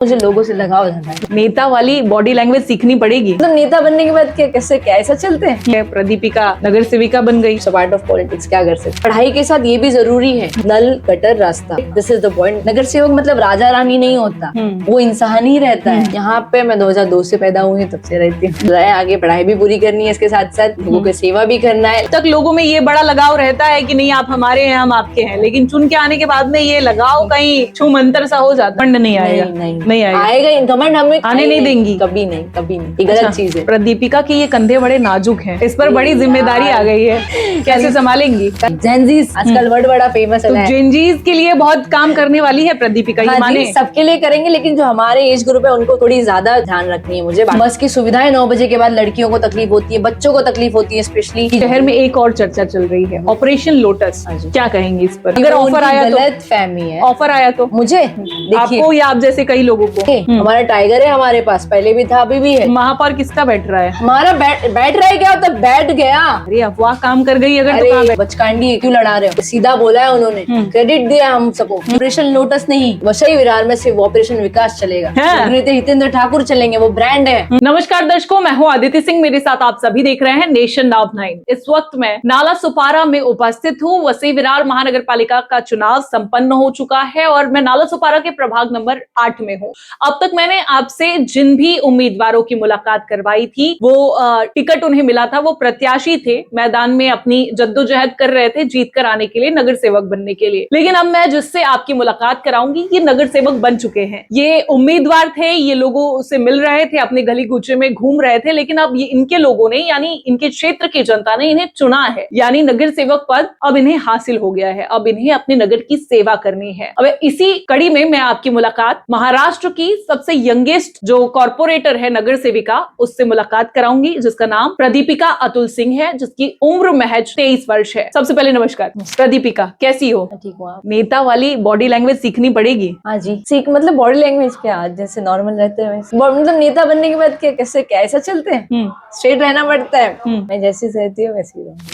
मुझे लोगों से लगाव ज्यादा है। नेता वाली बॉडी लैंग्वेज सीखनी पड़ेगी। मतलब नेता बनने के बाद क्या ऐसा चलते हैं? ये प्रदीपिका नगर सेविका बन गई। पार्ट ऑफ पॉलिटिक्स, क्या कर सकते। पढ़ाई के साथ ये भी जरूरी है, नल गटर रास्ता, दिस इज द पॉइंट। नगर सेवक मतलब राजा रानी नहीं होता, वो इंसान ही रहता है। यहाँ पे मैं 2002 से पैदा हुई तब से रहती हूँ। आगे पढ़ाई भी पूरी करनी है, इसके साथ साथ लोगों की सेवा भी करना है। तक लोगों में ये बड़ा लगाव रहता है कि नहीं आप हमारे हैं हम आपके हैं, लेकिन चुन के आने के बाद में ये लगाव कहीं छू मंतर सा हो जाता है। नहीं आएगा, नहीं आएगा घमंड हमें आने नहीं देंगी, कभी नहीं, कभी नहीं। ये गलत चीज है। प्रदीपिका के ये कंधे बड़े नाजुक हैं, इस पर बड़ी जिम्मेदारी आ गई है, कैसे संभालेंगी? जेनजीज आजकल वर्ड बड़ा फेमस है। जेनजीज के लिए बहुत काम करने वाली है प्रदीपिका, ये माने? सबके लिए करेंगे, लेकिन जो हमारे एज ग्रुप है उनको थोड़ी ज्यादा ध्यान रखनी है। मुझे बस की सुविधाएं 9 बजे के बाद लड़कियों को तकलीफ होती है, बच्चों को तकलीफ होती है। स्पेशली शहर में एक और चर्चा चल रही है, ऑपरेशन लोटस, क्या कहेंगी इस पर? अगर ऑफर आया तो? गलत फहमी है। ऑफर आया तो मुझे आपको या आप जैसे कई लोगों को? हमारा टाइगर है, हमारे पास पहले भी था, अभी भी है। महापौर किसका बैठ रहा है? हमारा बैठ रहा है। क्या होता है बैठ गया? अरे अफवाह काम कर गई अगर तो कहाँ बचकांडी क्यों लड़ा रहे हो? सीधा बोला है उन्होंने, क्रेडिट दिया हम सबको। ऑपरेशन लोटस नहीं, वसई विरार में सिर्फ ऑपरेशन विकास चलेगा। हितेंद्र ठाकुर चलेंगे, वो ब्रांड है। नमस्कार दर्शकों, मैं हूँ आदित्य सिंह, मेरे साथ आप सभी देख रहे हैं नेशन नाउ 9। इस वक्त मैं नाला सुपारा में उपस्थित हूँ। वसई विरार महानगर पालिका का चुनाव संपन्न हो चुका है और मैं नाला सुपारा के प्रभाग नंबर 8 में हूँ। अब तक मैंने आपसे जिन भी उम्मीदवारों की मुलाकात करवाई थी, वो टिकट उन्हें मिला था, वो प्रत्याशी थे, मैदान में अपनी जद्दोजहद कर रहे थे जीत कर आने के लिए, नगर सेवक बनने के लिए। लेकिन अब मैं जिससे आपकी मुलाकात कराऊंगी, ये नगर सेवक बन चुके हैं। ये उम्मीदवार थे, ये लोगों से मिल रहे थे, अपने गली कूचे में घूम रहे थे, लेकिन अब ये इनके लोगों ने, यानी इनके क्षेत्र की जनता ने इन्हें चुना है, यानी नगर सेवक पद अब इन्हें हासिल हो गया है। अब इन्हें अपने नगर की सेवा करनी है। अब इसी कड़ी में मैं आपकी मुलाकात महाराष्ट्र की सबसे यंगेस्ट जो कॉर्पोरेटर है नगर सेविका, उससे मुलाकात कराऊंगी, जिसका नाम प्रदीपिका अतुल सिंह है, जिसकी उम्र महज 23 वर्ष है। सबसे पहले नमस्कार प्रदीपिका, कैसी हो? ठीक हूँ। नेता वाली बॉडी लैंग्वेज सीखनी पड़ेगी। हाँ जी, सीख मतलब बॉडी लैंग्वेज क्या, जैसे नॉर्मल रहते हैं मतलब नेता बनने के बाद क्या ऐसा चलते हैं? स्ट्रेट रहना पड़ता है। मैं जैसी रहती हूँ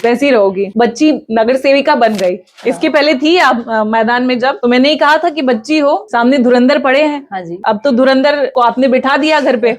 वैसी रहोगी। बच्ची नगर सेविका बन गई। इसके पहले थी आप मैदान में जब, तो मैंने ही कहा था कि बच्ची हो, सामने धुरंधर पड़े हैं। हाँ जी। अब तो धुरंधर को आपने बिठा दिया घर पे।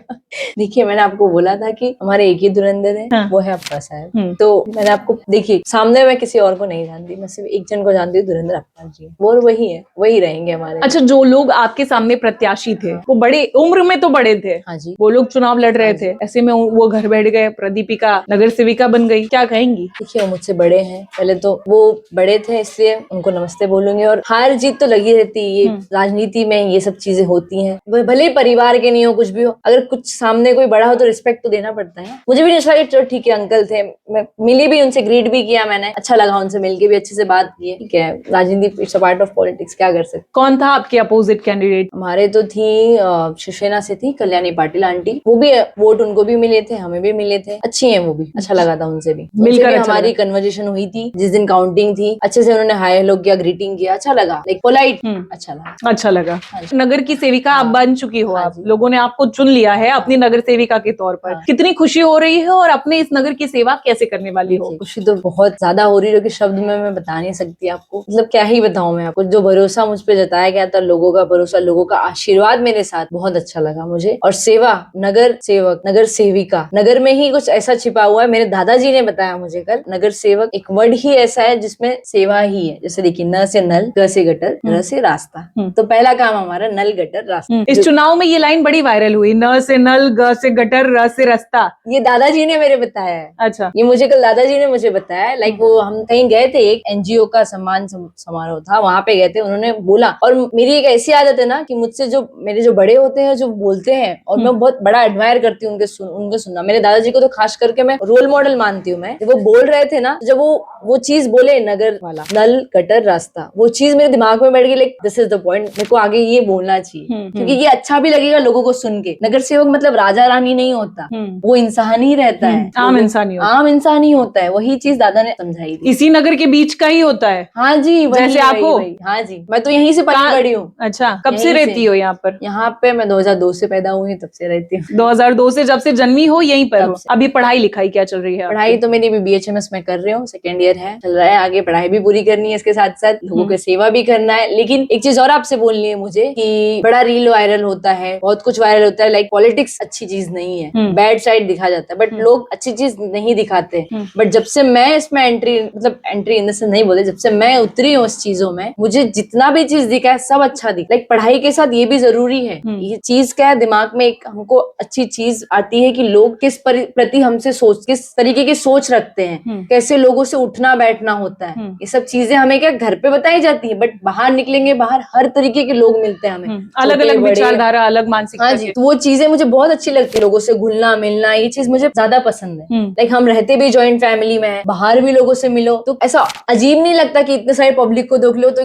देखिए, मैंने आपको बोला था कि हमारे एक ही धुरंधर है। वो है आपका साहब। तो मैंने आपको, देखिए सामने मैं किसी और को नहीं जानती, मैं सिर्फ एक जन को जानती हूँ, धुरंधर अवतार जी। वो वही है, वही रहेंगे हमारे। अच्छा, जो लोग आपके सामने प्रत्याशी थे, वो बड़े उम्र में तो बड़े थे। हाँ जी। वो लोग चुनाव लड़ रहे थे, ऐसे में वो घर बैठ गए, प्रदीपिका नगर सेविका बन गई, क्या कहेंगी? देखिए, वो मुझसे बड़े हैं, पहले तो वो बड़े थे, इसलिए उनको नमस्ते बोलूंगी। और हार जीत तो लगी रहती है, ये राजनीति में ये सब चीजें होती हैं। भले ही परिवार के नहीं हो, कुछ भी हो, अगर कुछ सामने कोई बड़ा हो तो रिस्पेक्ट तो देना पड़ता है। मुझे भी नहीं लगा कि चलो ठीक है, अंकल थे, मैं मिली भी उनसे, ग्रीट भी किया मैंने, अच्छा लगा उनसे मिलके भी, अच्छे से बात की। ठीक है, राजनीति it's a part of politics, क्या कर सकते। कौन था आपके अपोजिट कैंडिडेट? हमारे तो थी शिवसेना से थी कल्याणी पाटिल आंटी, वो भी वोट उनको भी मिले थे, हमें भी मिले थे, अच्छी है वो भी, अच्छा लगा था उनसे भी मिलकर। हमारी कन्वर्सेशन हुई थी जिस दिन काउंटिंग थी, अच्छे से उन्होंने हाय हेलो किया, ग्रीटिंग किया, अच्छा लगा, लाइक पोलाइट, अच्छा लगा। नगर की सेविका आप बन चुकी हो, आप लोगों ने आपको चुन लिया है अपनी नगर सेविका के तौर पर। कितनी खुशी हो रही है और अपने इस नगर की सेवा कैसे करने वाली हो? खुशी तो बहुत ज्यादा हो रही है, कि शब्द में मैं बता नहीं सकती आपको, मतलब क्या ही बताऊं मैं आपको। जो भरोसा मुझ पे जताया गया था, लोगों का भरोसा, लोगों का आशीर्वाद मेरे साथ, बहुत अच्छा लगा मुझे। और सेवा, नगर सेवक, नगर सेविका, नगर में ही कुछ ऐसा छिपा हुआ है। मेरे दादाजी ने बताया मुझे कल, नगर सेवक एक वर्ड ही ऐसा है जिसमें सेवा ही है। जैसे देखिए, न से नल, ग से गटर, र से रास्ता, तो पहला काम हमारा नल गटर रास्ता। इस चुनाव में ये लाइन बड़ी वायरल हुई, न से नल, ग से गटर, र से रास्ता। ये दादाजी ने मेरे बताया है। अच्छा, ये मुझे कल दादाजी ने मुझे बताया। लाइक वो हम कहीं गए थे, एक एनजीओ का सम्मान समारोह था, वहां पे गए थे, उन्होंने बोला। और मेरी एक ऐसी आदत है ना कि मुझसे जो मेरे जो बड़े होते हैं, जो बोलते हैं, और मैं बहुत बड़ा एडमायर करती हूँ उनके सुनना। मेरे दादाजी को तो खास करके मैं रोल मॉडल मानती हूँ। मैं जब वो बोल रहे थे ना, जब वो चीज बोले, नगर वाला, नल गटर रास्ता, वो चीज मेरे दिमाग में बैठ गई, like this is the point, मेरे को आगे ये बोलना चाहिए, क्योंकि ये अच्छा भी लगेगा लोगों को सुन के। नगर सेवक मतलब राजा रानी नहीं होता, वो इंसान ही रहता है, आम इंसान ही होता है। वही चीज दादा ने समझाई थी। इसी नगर के बीच का ही होता है। हाँ जी, जैसे आप हो। हाँ जी, मैं तो यहीं से पली बड़ी हूँ। अच्छा, कब से रहती हो यहाँ पर? यहाँ पे मैं 2002 से पैदा हुई, तब से रहती हूँ। 2002 से, जब से जन्मी हो यहीं पर हो। अभी पढ़ाई लिखाई क्या चल रही है? पढ़ाई तो मेरी BHMS में कर रही हूँ, सेकेंड ईयर है, चल रहा है। आगे पढ़ाई भी पूरी करनी है, इसके साथ साथ लोगों की सेवा भी करना है। लेकिन एक चीज और आपसे बोलनी है मुझे, कि बड़ा रील वायरल होता है, बहुत कुछ वायरल होता है, लाइक पॉलिटिक्स अच्छी चीज नहीं है, बैड साइड दिखा जाता है, बट लोग अच्छी चीज नहीं दिखाते। बट जब से मैं इसमें एंट्री इन से नहीं बोले, जब से मैं उतरी हूँ उस चीजों में, मुझे जितना भी चीज दिखा है सब अच्छा दिखा। लाइक पढ़ाई के साथ ये भी जरूरी है। ये चीज क्या है, दिमाग में एक हमको अच्छी चीज आती है कि लोग किस प्रति हमसे किस तरीके की सोच रखते हैं, कैसे लोगों से उठना बैठना होता है। ये सब चीजें हमें क्या घर पे बताई जाती है, बट बाहर निकलेंगे, बाहर हर तरीके के लोग मिलते हैं हमें, अलग अलग विचारधारा, अलग मानसिकता। हाँ जी, तो वो चीजें मुझे बहुत अच्छी लगती है, लोगों से घुलना मिलना, ये चीज मुझे ज्यादा पसंद है। लाइक हम रहते भी जॉइंट फैमिली में है, बाहर भी लोगों से मिलो तो ऐसा अजीब नहीं लगता कि इतने सारे पब्लिक को देख लो तो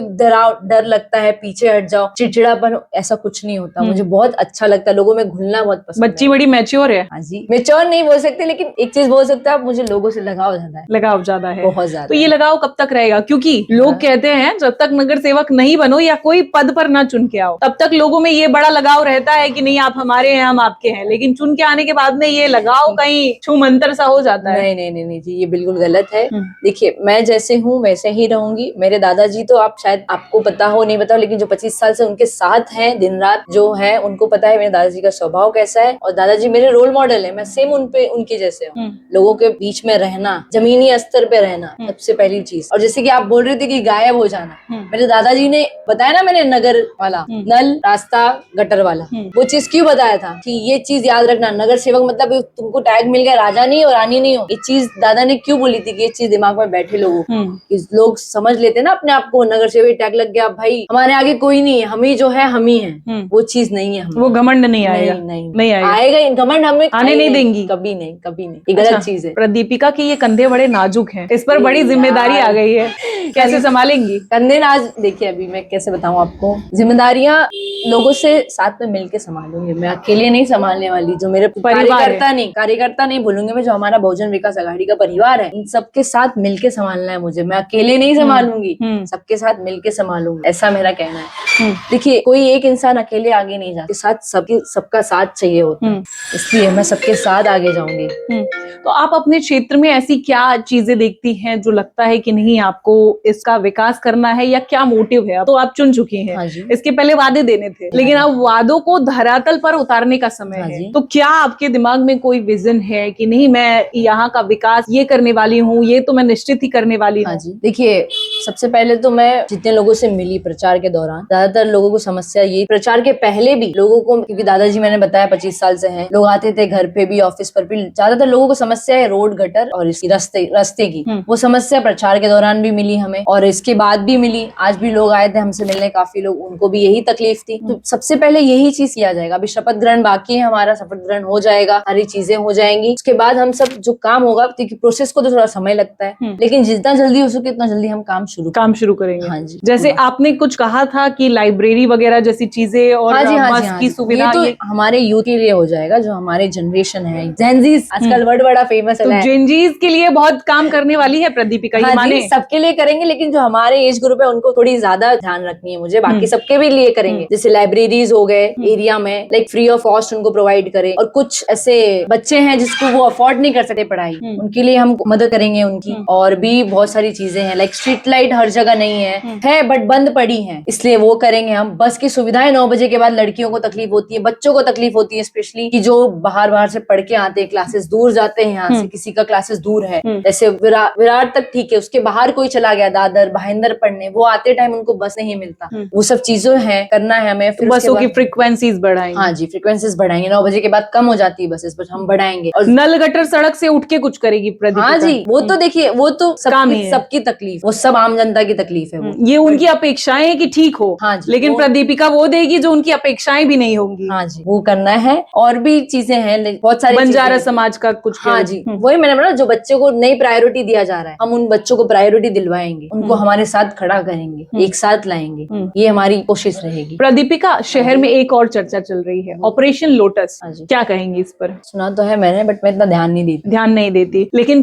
डर लगता है, पीछे हट जाओ, चिड़चिड़ापन, ऐसा कुछ नहीं होता। मुझे बहुत अच्छा लगता है, लोगों में घुलना बहुत पसंद है। बच्ची बड़ी मैच्योर है। हाँ जी, मैच्योर नहीं बोल सकते, लेकिन एक चीज बोल सकते हैं, मुझे लोगों से लगाव ज्यादा है। लगाव ज्यादा है, बहुत ज्यादा। तो ये लगाव कब तक रहेगा? क्योंकि लोग कहते हैं जब तक नगर सेवक नहीं बनो या कोई पद पर ना चुन के आओ, तब तक लोगों में ये बड़ा लगाव रहता है कि नहीं आप हमारे हैं, हम आपके हैं। लेकिन चुन के आने के बाद में ये लगाव कहीं छू मंतर सा हो जाता है। नहीं जी, ये बिल्कुल गलत है। देखिए, मैं जैसे हूँ वैसे ही रहूंगी। मेरे दादाजी तो आप शायद आपको पता हो नहीं पता हो, लेकिन जो 25 साल से उनके साथ हैं दिन रात जो है, उनको पता है मेरे दादाजी का स्वभाव कैसा है। और दादाजी मेरे रोल मॉडल है, मैं सेम उनके जैसे हूँ। लोगों के बीच में रहना, जमीनी स्तर पे रहना, सबसे पहली चीज। और जैसे कि आप बोल रहे थे कि गायब हो जाना, मेरे दादाजी ने बताया ना, मैंने नगर वाला, नल रास्ता गटर वाला, वो चीज क्यों बताया था कि ये चीज याद रखना, नगर सेवक मतलब तुमको टैग मिल गया, राजा नहीं हो रानी नहीं हो। ये चीज दादा ने क्यों बोली थी कि ये चीज दिमाग में बैठे लोगों को, लोग समझ लेते ना अपने आप को, नगर सेवक टैग लग गया, भाई हमारे आगे कोई नहीं है, हम ही जो है हम ही हैं। वो चीज नहीं है, वो घमंड नहीं आएगा, नहीं आएगा घमंड, हमें आने नहीं देंगी, कभी नहीं, ये गलत चीज है। दीपिका के ये कंधे बड़े नाजुक हैं, इस पर बड़ी जिम्मेदारी आ गई है, कैसे संभालेंगी? कंधे नाज, देखिए अभी मैं कैसे बताऊं आपको, जिम्मेदारियां लोगों से साथ में मिलके संभालूंगी, मैं अकेले नहीं संभालने वाली। जो मेरे कार्यकर्ता नहीं बोलूंगी मैं, जो हमारा बहुजन विकास अघाड़ी का परिवार है, इन सबके साथ मिलके संभालना है मुझे। मैं अकेले नहीं संभालूंगी, सबके साथ मिलके संभालूंगी, ऐसा मेरा कहना है। देखिए, कोई एक इंसान अकेले आगे नहीं जाता, साथ सबका साथ चाहिए होता है, इसलिए मैं सबके साथ आगे जाऊंगी। तो आप अपने क्षेत्र में ऐसी क्या चीजें देखती हैं जो लगता है कि नहीं आपको इसका विकास करना है, या क्या मोटिव है? तो आप चुन चुकी हैं। हाँ जी। इसके पहले वादे देने थे, लेकिन अब वादों को धरातल पर उतारने का समय है। तो क्या आपके दिमाग में कोई विजन है कि नहीं मैं यहाँ का विकास ये करने वाली हूँ, ये तो मैं निश्चित ही करने वाली हूँ? हाँ जी, देखिए सबसे पहले तो मैं जितने लोगों से मिली प्रचार के दौरान, ज्यादातर लोगों को समस्या ये, प्रचार के पहले भी लोगों को, क्योंकि दादाजी मैंने बताया 25 साल से हैं, लोग आते थे घर पे भी ऑफिस पर भी, ज्यादातर लोगों को समस्या है रोड गटर और इसकी रास्ते की। वो समस्या प्रचार के दौरान भी मिली हमें और इसके बाद भी मिली। आज भी लोग आए थे हमसे मिलने, काफी लोग, उनको भी यही तकलीफ थी। तो सबसे पहले यही चीज किया जाएगा। अभी शपथ ग्रहण बाकी है हमारा, शपथ ग्रहण हो जाएगा, सारी चीजें हो जाएंगी, उसके बाद हम सब जो काम होगा, क्योंकि प्रोसेस को तो थोड़ा समय लगता है, लेकिन जितना जल्दी हो सके उतना जल्दी हम काम शुरू करेंगे। हाँ जी, जैसे आपने कुछ कहा था कि लाइब्रेरी वगैरह जैसी चीजें और बस की सुविधा, ये तो हमारे यूथ के लिए हो जाएगा, जो हमारे जनरेशन है, जेनजीज, आजकल वर्ड बड़ा फेमस है, जेनजीज के लिए बहुत काम करने वाली है प्रदीपिका। हाँ जी, सबके लिए करेंगे, लेकिन जो हमारे एज ग्रुप है उनको थोड़ी ज्यादा ध्यान रखनी है मुझे, बाकी सबके भी लिए करेंगे। जैसे लाइब्रेरीज हो गए एरिया में, लाइक फ्री ऑफ कॉस्ट उनको प्रोवाइड करें, और कुछ ऐसे बच्चे हैं जिसको वो अफोर्ड नहीं कर सकते पढ़ाई, उनके लिए हम मदद करेंगे उनकी। और भी बहुत सारी चीजें हैं, लाइक स्ट्रीट लाइट हर जगह नहीं है बट बंद पड़ी है, इसलिए वो करेंगे हम। बस की सुविधाएं 9 बजे के बाद लड़कियों को तकलीफ होती है, बच्चों को तकलीफ होती है, स्पेशली कि जो बाहर से पढ़ के आते हैं, क्लासेस दूर जाते हैं यहाँ से, किसी का क्लासेस दूर है, जैसे विराट तक ठीक है, उसके बाहर कोई चला गया दादर भाईंदर पढ़ने, वो आते टाइम उनको बस नहीं मिलता। वो सब चीजों है, करना है हमें। फिर बसों की फ्रीक्वेंसीज बढ़ाएंगे। हाँ जी, फ्रीक्वेंसीज बढ़ाएंगे, 9 बजे के बाद कम हो जाती है बसेस, बट हम बढ़ाएंगे। और नल गटर सड़क से उठ के कुछ करेगी प्रदीपिका। हाँ जी, वो तो देखिए, वो तो सबकी तकलीफ, वो सब आम जनता की तकलीफ है। वो ये उनकी अपेक्षाएं है कि ठीक हो, हाँ जी, लेकिन प्रदीपिका वो देगी जो उनकी अपेक्षाएं भी नहीं होंगी। हाँ जी, वो करना है। और भी चीजें हैं, बहुत सारी बंजारा समाज का कुछ। हाँ जी, वही मैंने बोला, जो बच्चों को नई प्रायोरिटी दिया जा रहा है, हम उन बच्चों को प्रायोरिटी दिलवाएंगे, उनको हमारे साथ खड़ा करेंगे, एक साथ लाएंगे, ये हमारी कोशिश रहेगी। प्रदीपिका, शहर में एक और चर्चा चल रही है, ऑपरेशन लोटस, क्या कहेंगे इस पर? सुना तो है मैंने, बट मैं इतना ध्यान नहीं देती। लेकिन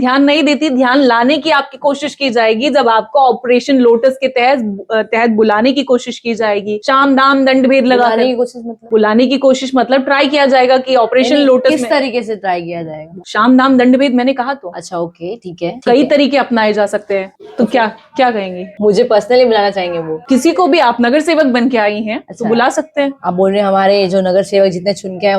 ध्यान लाने की आपकी कोशिश की जाएगी, जब आपको ऑपरेशन लोटस के तहत बुलाने की कोशिश की जाएगी, शाम दाम दंड भेद लगाने की कोशिश मतलब ट्राई किया जाएगा कि ऑपरेशन लोटस किस तरीके से ट्राई किया जाएगा? शाम दाम दंड भेद मैंने कहा तो। अच्छा, ओके, ठीक है। कई तरीके अपनाए जा सकते हैं, तो क्या कहेंगे? मुझे पर्सनली बुलाना चाहेंगे वो? किसी को भी, आप नगर सेवक बन के आई हैं तो बुला सकते हैं? आप बोल रहे हैं हमारे जो नगर सेवक जितने चुन के आए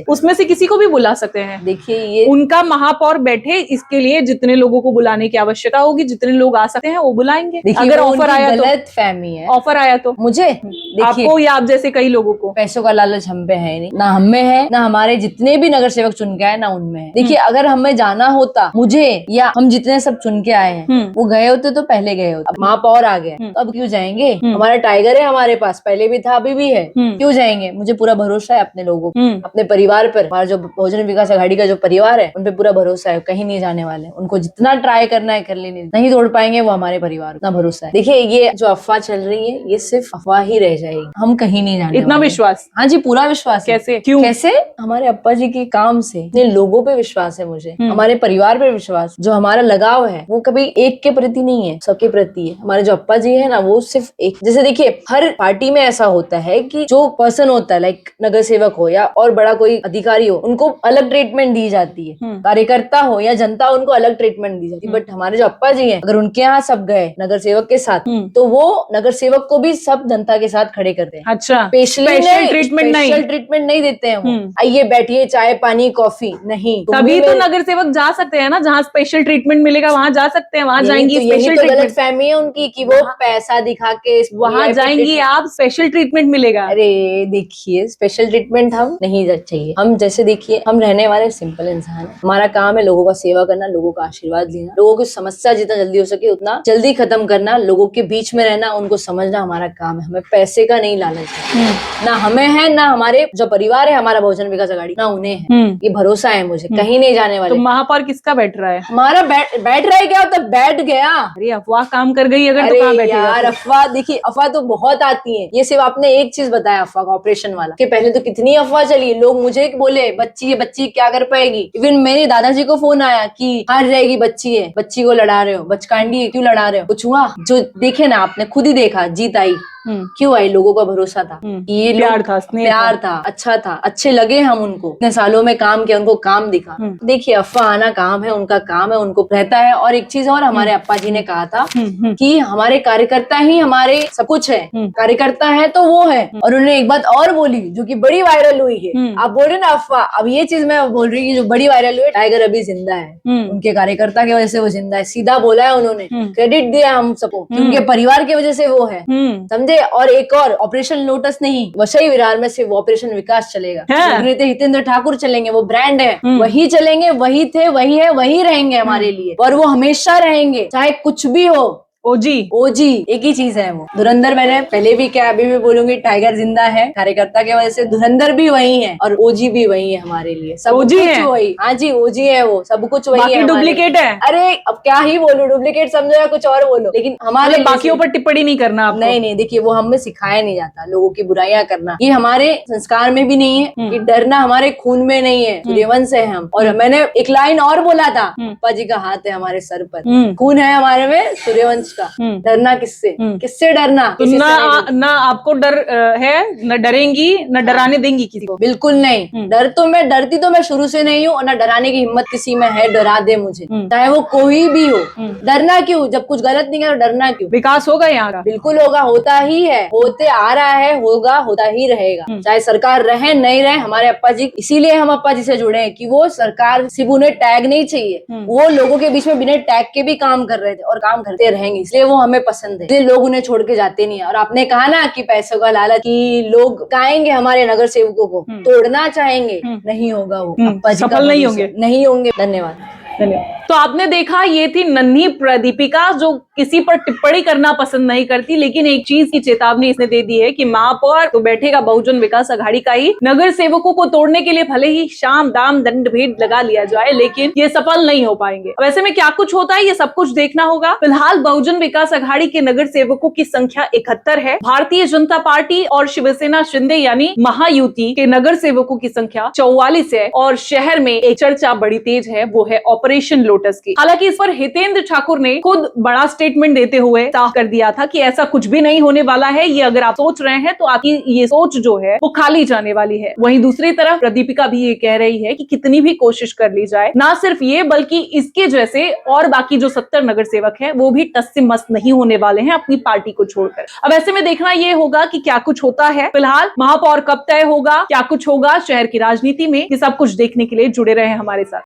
उसमें से किसी को भी बुला सकते हैं। देखिए ये उनका महापौर बैठे, इसके लिए जितने लोगों को बुलाने की आवश्यकता होगी, जितने लोग आ सकते हैं वो बुलाएंगे। देखिए अगर वो ऑफर उनकी आया तो, गलत फहमी है। ऑफर आया तो मुझे देखिए आपको या आप जैसे कई लोगों को पैसों का लालच हम पे है नहीं, ना हम में है, ना हमारे जितने भी नगर सेवक चुन के आए ना उनमें है। देखिए अगर हमें जाना होता, मुझे या हम जितने सब चुन के आए हैं वो गए होते तो पहले गए होते। अब महापौर आ गए तो अब क्यों जाएंगे? हमारा टाइगर है हमारे पास, पहले भी था अभी भी है, क्यों जाएंगे? मुझे पूरा भरोसा है अपने लोगों को, अपने परिवार पर। हमारा जो बहुजन विकास आघाड़ी का जो परिवार है उन पे पूरा भरोसा है, कहीं नहीं जाने वाले। उनको जितना ट्राई करना है कर लेने, नहीं तोड़ पाएंगे वो हमारे परिवार, इतना भरोसा है। देखिए ये जो अफवाह चल रही है ये सिर्फ अफवाह ही रह जाएगी, हम कहीं नहीं जाने इतना वाले। विश्वास? हाँ जी पूरा विश्वास है। कैसे, क्यों? कैसे? हमारे अप्पा जी के काम से इतने लोगों पे विश्वास है मुझे, हमारे परिवार पे विश्वास। जो हमारा लगाव है वो कभी एक के प्रति नहीं है, सबके प्रति है। हमारे जो अप्पा जी है ना वो सिर्फ एक, जैसे देखिए हर पार्टी में ऐसा होता है कि जो पर्सन होता है लाइक नगर सेवक हो या और बड़ा कोई अधिकारी हो, उनको अलग ट्रीटमेंट दी जाती है। कार्यकर्ता हो या जनता उनको अलग ट्रीटमेंट दी जाती है। बट हमारे जो अप्पा जी है, अगर उनके यहाँ सब गए नगर सेवक के साथ तो वो नगर सेवक को भी सब जनता के साथ खड़े करते हैं। अच्छा, स्पेशल ट्रीटमेंट नहीं देते हैं वो। आइए बैठिए, चाय पानी कॉफी नहीं। तभी तो नगर सेवक जा सकते हैं ना, जहाँ स्पेशल ट्रीटमेंट मिलेगा वहाँ जा सकते हैं, वहाँ जाएंगी। यही तो गलत फहमी है उनकी कि वो पैसा दिखा के वहाँ जाएंगी आप, स्पेशल ट्रीटमेंट मिलेगा। अरे देखिए स्पेशल ट्रीटमेंट हम नहीं चाहिए। हम जैसे देखिए हम रहने वाले सिंपल इंसान हैं, हमारा काम है लोगों का सेवा करना, लोगों का आशीर्वाद लेना, लोगों की समस्या जितना जल्दी हो सके उतना जल्दी खत्म करना, लोगों के बीच में रहना, उनको समझना हमारा काम है। हमें पैसे का नहीं लालच है, ना हमें है ना हमारे जो परिवार है हमारा बहुजन विकास आघाड़ी, ना उन्हें है। ये भरोसा है मुझे, कहीं नहीं जाने वाले। तो महापौर किसका बैठ रहा है? हमारा बैठ रहा है क्या? तो बैठ गया। अरे अफवाह काम कर गई अगर, तो कहाँ बैठेगा? यार अफवाह देखिए, अफवाह तो बहुत आती है। ये सिर्फ आपने एक चीज बताया अफवाह का, ऑपरेशन वाला, कि पहले तो कितनी अफवाह चली। लोग मुझे बोले बच्ची है, बच्ची क्या कर पाएगी। इवन मेरे दादाजी को फोन आया कि हार जाएगी बच्ची है, बच्ची को लड़ा रहे हो, बचकांडी है, क्यों लड़ा रहे हो? कुछ हुआ? जो देखे ना आपने खुद ही देखा, जीत आई। क्यों आई? लोगों का भरोसा था कि ये प्यार था, स्नेह प्यार था, अच्छा था, अच्छे लगे हम उनको। इतने सालों में काम किया, उनको काम दिखा। देखिए अफवाह आना काम है, उनका काम है, उनको रहता है। और एक चीज और, हमारे अप्पा जी ने कहा था कि हमारे कार्यकर्ता ही हमारे सब कुछ है, कार्यकर्ता है तो वो है। और उन्होंने एक बात और बोली जो कि बड़ी वायरल हुई है। आप बोल रहे ना अफवाह, अब ये चीज मैं बोल रही हूँ जो बड़ी वायरल हुई है, टाइगर अभी जिंदा है, उनके कार्यकर्ता की वजह से वो जिंदा है। सीधा बोला है उन्होंने, क्रेडिट दिया हम सबको कि उनके परिवार की वजह से वो है, समझे। और एक और, ऑपरेशन लोटस नहीं, वसई विरार में सिर्फ ऑपरेशन विकास चलेगा। हितेंद्र ठाकुर चलेंगे, वो ब्रांड है, वही चलेंगे, वही थे, वही है, वही रहेंगे हमारे लिए, और वो हमेशा रहेंगे चाहे कुछ भी हो। ओजी एक ही चीज है वो। धुरंधर मैंने पहले भी क्या अभी भी बोलूंगी, टाइगर जिंदा है कार्यकर्ता की वजह से, धुरंधर भी वही है और ओजी भी वही है हमारे लिए। सब कुछ वही। हाँ जी ओजी है वो, सब कुछ वही है। डुप्लीकेट है? अरे अब क्या ही बोलूं, डुप्लीकेट समझो या कुछ और बोलो, लेकिन हमारे बाकियों पर टिप्पणी नहीं करना आपको। नहीं देखिए वो हमें सिखाया नहीं जाता लोगों की बुराइयां करना, ये हमारे संस्कार में भी नहीं है, कि डरना हमारे खून में नहीं है, सूर्यवंश है हम। और मैंने एक लाइन और बोला था, अप्पा जी का हाथ है हमारे सर पर, खून है हमारे में सूर्यवंश का। डरना किससे डरना? तो ना आपको डर है, न डरेंगी, न डराने देंगी किसी को? बिल्कुल नहीं। डरती तो मैं शुरू से नहीं हूँ, और न डराने की हिम्मत किसी में है, डरा दे मुझे, चाहे वो कोई भी हो। डरना क्यों? जब कुछ गलत नहीं है तो डरना क्यों? विकास होगा यहाँ का? बिल्कुल होगा, होता ही है, होते आ रहा है, होगा, होता ही रहेगा, चाहे सरकार रहे नहीं रहे। हमारे अप्पा जी, इसीलिए हम अप्पा जी से जुड़े हैं कि वो सरकार सिर्फ उन्हें टैग नहीं चाहिए, वो लोगों के बीच में बिना टैग के भी काम कर रहे थे और काम करते रहेंगे, इसलिए वो हमें पसंद है, इसलिए लोग उन्हें छोड़ के जाते नहीं है। और आपने कहा ना कि पैसों का लालच, कि लोग चाहेंगे हमारे नगर सेवकों को तोड़ना चाहेंगे, नहीं होगा वो, अप्पा जी सफल नहीं होंगे। धन्यवाद। तो आपने देखा, ये थी नन्ही प्रदीपिका जो किसी पर टिप्पणी करना पसंद नहीं करती, लेकिन एक चीज की चेतावनी इसने दे दी है कि महापौर तो बैठेगा बहुजन विकास आघाड़ी का ही, नगर सेवकों को तोड़ने के लिए भले ही शाम दाम दंड भेद लगा लिया जाए, लेकिन ये सफल नहीं हो पाएंगे। अब ऐसे में क्या कुछ होता है ये सब कुछ देखना होगा। फिलहाल बहुजन विकास आघाड़ी के नगर सेवकों की संख्या 71 है। भारतीय जनता पार्टी और शिवसेना शिंदे यानी महायुति के नगर सेवकों की संख्या 44 है। और शहर में एक चर्चा बड़ी तेज है, वो है ऑपरेशन लोटस वोटर्स की। हालांकि इस पर हितेंद्र ठाकुर ने खुद बड़ा स्टेटमेंट देते हुए साफ कर दिया था कि ऐसा कुछ भी नहीं होने वाला है, ये अगर आप सोच रहे हैं तो आपकी ये सोच जो है वो खाली जाने वाली है। वहीं दूसरी तरफ प्रदीपिका भी ये कह रही है कि कितनी भी कोशिश कर ली जाए, ना सिर्फ ये बल्कि इसके जैसे और बाकी जो 70 नगर सेवक हैं वो भी टस से मस नहीं होने वाले हैं अपनी पार्टी को छोड़कर। अब ऐसे में देखना ये होगा कि क्या कुछ होता है। फिलहाल महापौर कब तय होगा, क्या कुछ होगा शहर की राजनीति में, ये सब कुछ देखने के लिए जुड़े रहे हमारे साथ।